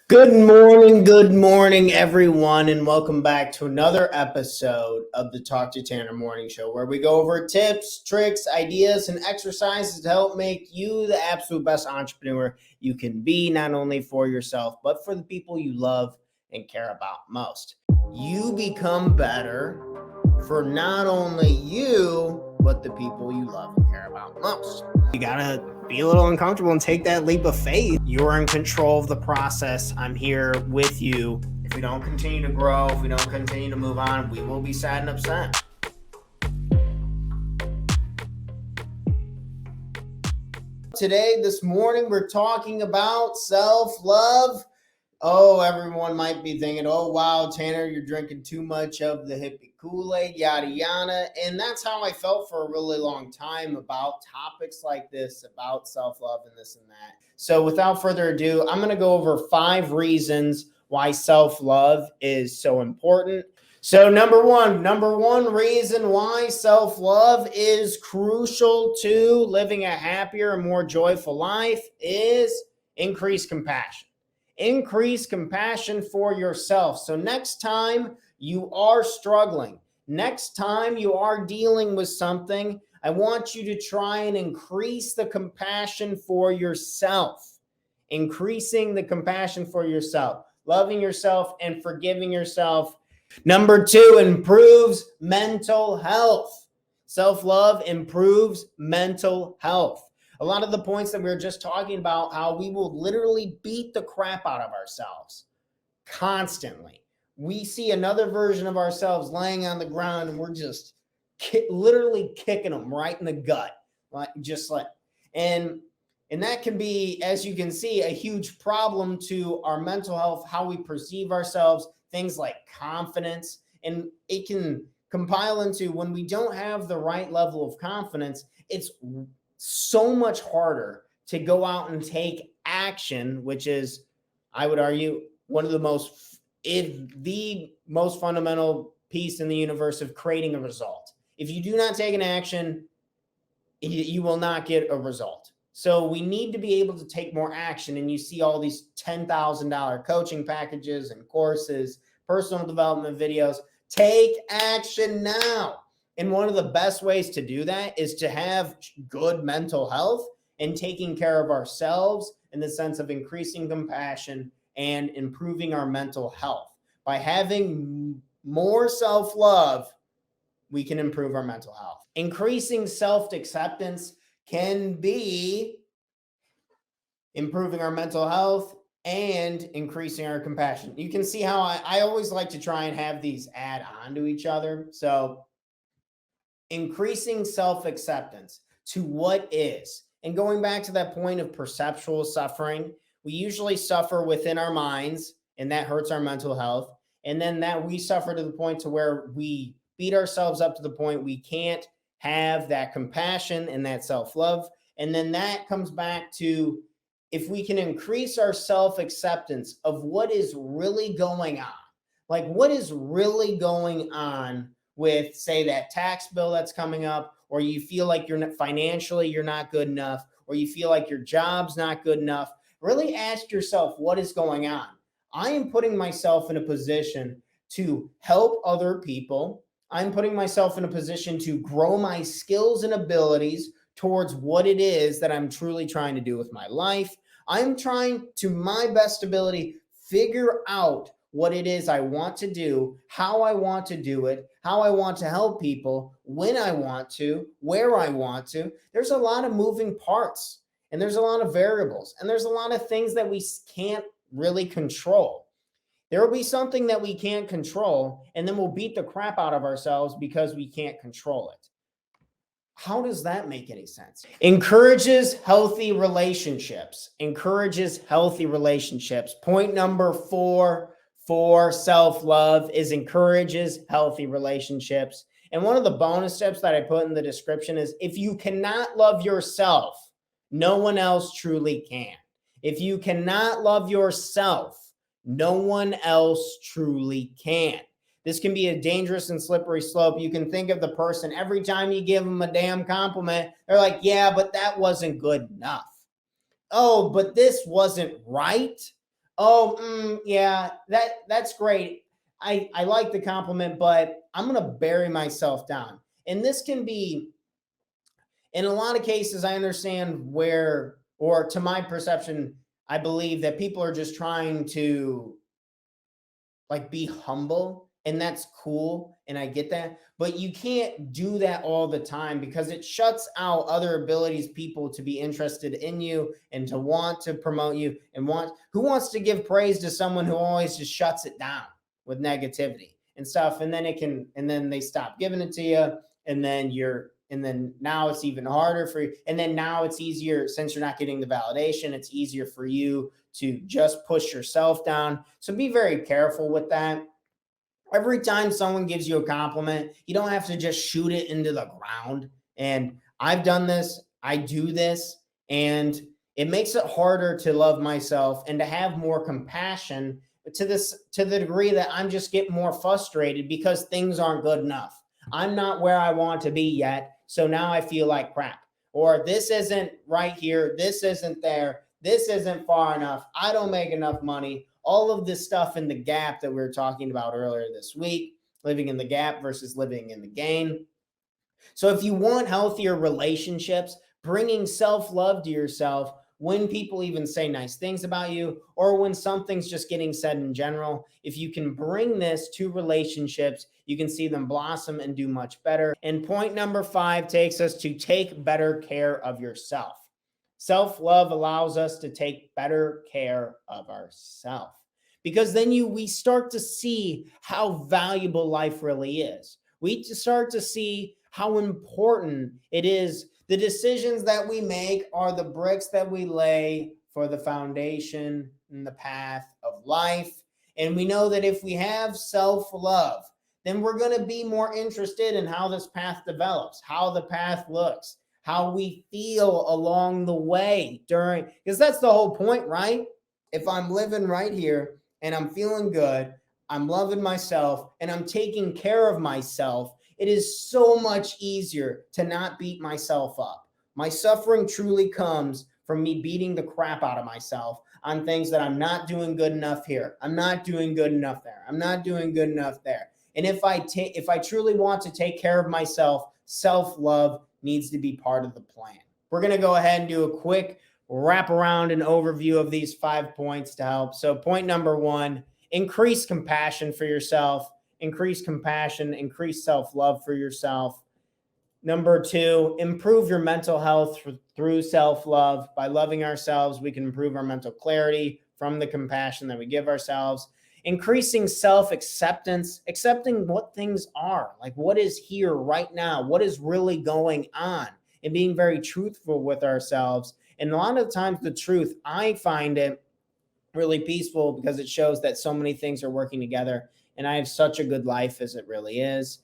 Good morning, everyone, and welcome back to another episode of the Talk to Tanner Morning Show, where we go over tips, tricks, ideas, and exercises to help make you the absolute best entrepreneur you can be, not only for yourself, but for the people you love and care about most. You become better for not only you, but the people you love and care about most. You gotta be a little uncomfortable and take that leap of faith. You're in control of the process. I'm here with you. If we don't continue to grow, if we don't continue to move on, we will be sad and upset. Today, this morning, we're talking about self-love. Oh, everyone might be thinking, oh, wow, Tanner, you're drinking too much of the hippie Kool-Aid, yada, yada. And that's how I felt for a really long time about topics like this, about self-love and this and that. So without further ado, I'm going to go over 5 reasons why self-love is so important. So number one reason why self-love is crucial to living a happier and more joyful life is increased compassion. Increase compassion for yourself. So next time you are struggling, next time you are dealing with something, I want you to try and increase the compassion for yourself. Increasing the compassion for yourself, loving yourself and forgiving yourself. Number 2, improves mental health. Self-love improves mental health. A lot of the points that we were just talking about, how we will literally beat the crap out of ourselves constantly. We see another version of ourselves laying on the ground and we're just literally kicking them right in the gut. And that can be, as you can see, a huge problem to our mental health, how we perceive ourselves, things like confidence. And it can compile into, when we don't have the right level of confidence, it's so much harder to go out and take action, which is, I would argue, one of the the most fundamental piece in the universe of creating a result. If you do not take an action, you will not get a result. So we need to be able to take more action. And you see all these $10,000 coaching packages and courses, personal development videos. Take action now. And one of the best ways to do that is to have good mental health and taking care of ourselves in the sense of increasing compassion and improving our mental health. By having more self-love, we can improve our mental health. Increasing self-acceptance can be improving our mental health and increasing our compassion. You can see how I always like to try and have these add on to each other. So increasing self-acceptance to what is. And going back to that point of perceptual suffering, we usually suffer within our minds, and that hurts our mental health. And then that we suffer to the point to where we beat ourselves up to the point we can't have that compassion and that self-love. And then that comes back to, if we can increase our self-acceptance of what is really going on, like what is really going on with, say, that tax bill that's coming up, or you feel like you're not good enough, or you feel like your job's not good enough, really ask yourself what is going on. I am putting myself in a position to help other people. I'm putting myself in a position to grow my skills and abilities towards what it is that I'm truly trying to do with my life. I'm trying to my best ability figure out what it is I want to do, how I want to do it, how I want to help people, when I want to, where I want to. There's a lot of moving parts, and there's a lot of variables, and there's a lot of things that we can't really control. There will be something that we can't control, and then we'll beat the crap out of ourselves because we can't control it. How does that make any sense? Encourages healthy relationships. Encourages healthy relationships. Point number 4 for self-love is encourages healthy relationships. And one of the bonus tips that I put in the description is, if you cannot love yourself, no one else truly can. If you cannot love yourself, no one else truly can. This can be a dangerous and slippery slope. You can think of the person, every time you give them a damn compliment, they're like, yeah, but that wasn't good enough. Oh, but this wasn't right. Oh, yeah, that's great. I like the compliment, but I'm gonna bury myself down. And this can be, in a lot of cases, I understand where, or to my perception, I believe that people are just trying to like be humble, and that's cool, and I get that, but you can't do that all the time because it shuts out other abilities, people to be interested in you and to want to promote you, and want, who wants to give praise to someone who always just shuts it down with negativity and stuff, and then it can, and then they stop giving it to you, and then you're, and then now it's even harder for you, and then now it's easier, since you're not getting the validation, it's easier for you to just push yourself down. So be very careful with that. Every time someone gives you a compliment, you don't have to just shoot it into the ground. And I've done this, I do this, and it makes it harder to love myself and to have more compassion, to the degree that I'm just getting more frustrated because things aren't good enough. I'm not where I want to be yet, so now I feel like crap. Or this isn't right here, this isn't there, this isn't far enough, I don't make enough money. All of this stuff in the gap that we were talking about earlier this week, living in the gap versus living in the gain. So if you want healthier relationships, bringing self-love to yourself when people even say nice things about you, or when something's just getting said in general, if you can bring this to relationships, you can see them blossom and do much better. And point number 5 takes us to take better care of yourself. Self-love allows us to take better care of ourselves, because then we start to see how valuable life really is. We start to see how important it is. The decisions that we make are the bricks that we lay for the foundation and the path of life. And we know that if we have self-love, then we're going to be more interested in how this path develops, how the path looks, how we feel along the way during, because that's the whole point, right? If I'm living right here and I'm feeling good, I'm loving myself, and I'm taking care of myself, it is so much easier to not beat myself up. My suffering truly comes from me beating the crap out of myself on things that I'm not doing good enough here. I'm not doing good enough there. I'm not doing good enough there. And if I truly want to take care of myself, self-love needs to be part of the plan. We're going to go ahead and do a quick wrap around and overview of these 5 points to help. So point number 1, increase compassion for yourself, increase compassion, increase self-love for yourself. Number 2, improve your mental health through self-love. By loving ourselves, we can improve our mental clarity from the compassion that we give ourselves. Increasing self-acceptance, accepting what things are, like what is here right now, what is really going on, and being very truthful with ourselves. And a lot of times the truth, I find it really peaceful because it shows that so many things are working together, and I have such a good life as it really is.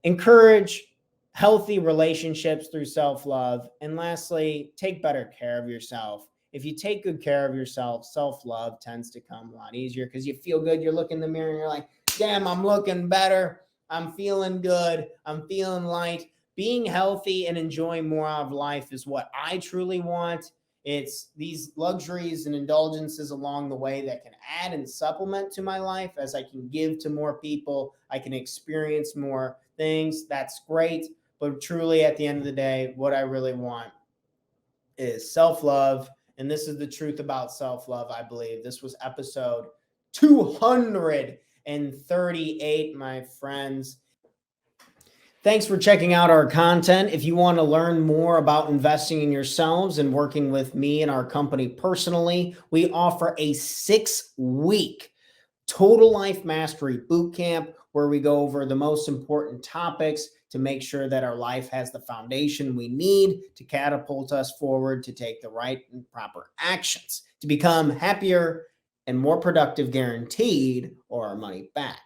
Encourage healthy relationships through self-love. And lastly, take better care of yourself. If you take good care of yourself, self-love tends to come a lot easier because you feel good. You look in the mirror and you're like, damn, I'm looking better. I'm feeling good. I'm feeling light. Being healthy and enjoying more out of life is what I truly want. It's these luxuries and indulgences along the way that can add and supplement to my life as I can give to more people. I can experience more things. That's great. But truly, at the end of the day, what I really want is self-love. And this is the truth about self-love, I believe. This was episode 238, my friends. Thanks for checking out our content. If you want to learn more about investing in yourselves and working with me and our company personally, we offer a 6-week Total Life Mastery Bootcamp where we go over the most important topics to make sure that our life has the foundation we need to catapult us forward, to take the right and proper actions, to become happier and more productive, guaranteed, or our money back.